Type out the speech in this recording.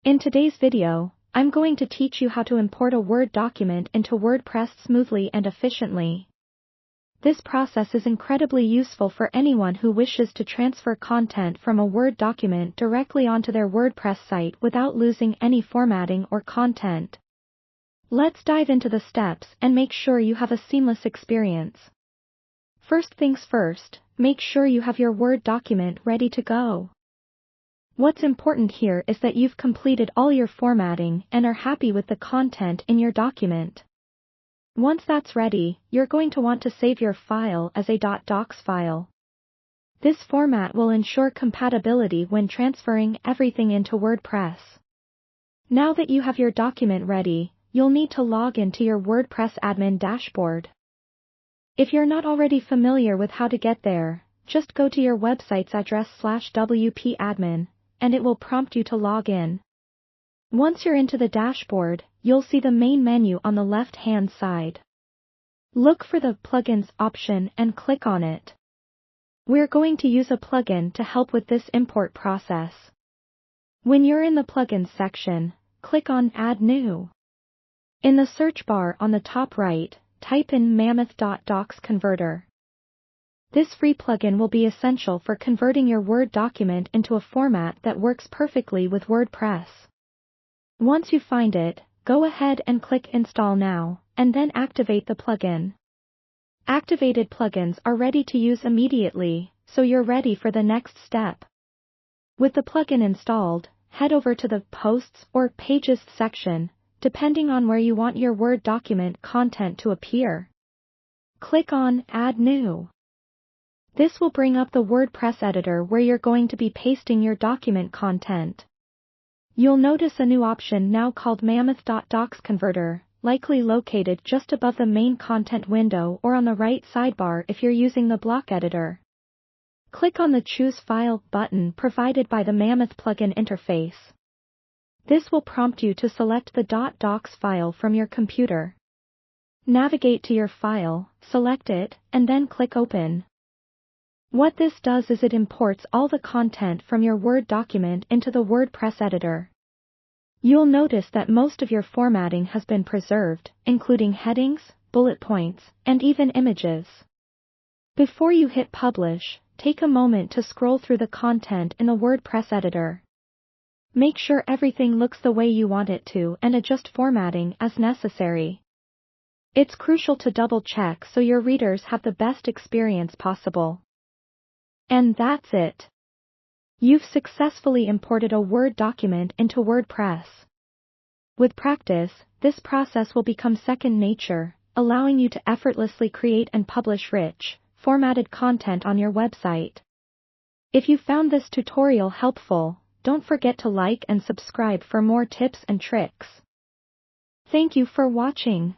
In today's video, I'm going to teach you how to import a Word document into WordPress smoothly and efficiently. This process is incredibly useful for anyone who wishes to transfer content from a Word document directly onto their WordPress site without losing any formatting or content. Let's dive into the steps and make sure you have a seamless experience. First things first, make sure you have your Word document ready to go. What's important here is that you've completed all your formatting and are happy with the content in your document. Once that's ready, you're going to want to save your file as a .docs file. This format will ensure compatibility when transferring everything into WordPress. Now that you have your document ready, you'll need to log into your WordPress admin dashboard. If you're not already familiar with how to get there, just go to your website's address /wp-admin, and it will prompt you to log in. Once you're into the dashboard, you'll see the main menu on the left-hand side. Look for the Plugins option and click on it. We're going to use a plugin to help with this import process. When you're in the Plugins section, click on Add New. In the search bar on the top right, type in Mammoth.docs Converter. This free plugin will be essential for converting your Word document into a format that works perfectly with WordPress. Once you find it, go ahead and click Install Now, and then activate the plugin. Activated plugins are ready to use immediately, so you're ready for the next step. With the plugin installed, head over to the Posts or Pages section, depending on where you want your Word document content to appear. Click on Add New. This will bring up the WordPress editor where you're going to be pasting your document content. You'll notice a new option now called Mammoth.docs Converter, likely located just above the main content window or on the right sidebar if you're using the block editor. Click on the Choose File button provided by the Mammoth plugin interface. This will prompt you to select the .docs file from your computer. Navigate to your file, select it, and then click Open. What this does is it imports all the content from your Word document into the WordPress editor. You'll notice that most of your formatting has been preserved, including headings, bullet points, and even images. Before you hit Publish, take a moment to scroll through the content in the WordPress editor. Make sure everything looks the way you want it to and adjust formatting as necessary. It's crucial to double-check so your readers have the best experience possible. And that's it. You've successfully imported a Word document into WordPress. With practice, this process will become second nature, allowing you to effortlessly create and publish rich, formatted content on your website. If you found this tutorial helpful, don't forget to like and subscribe for more tips and tricks. Thank you for watching.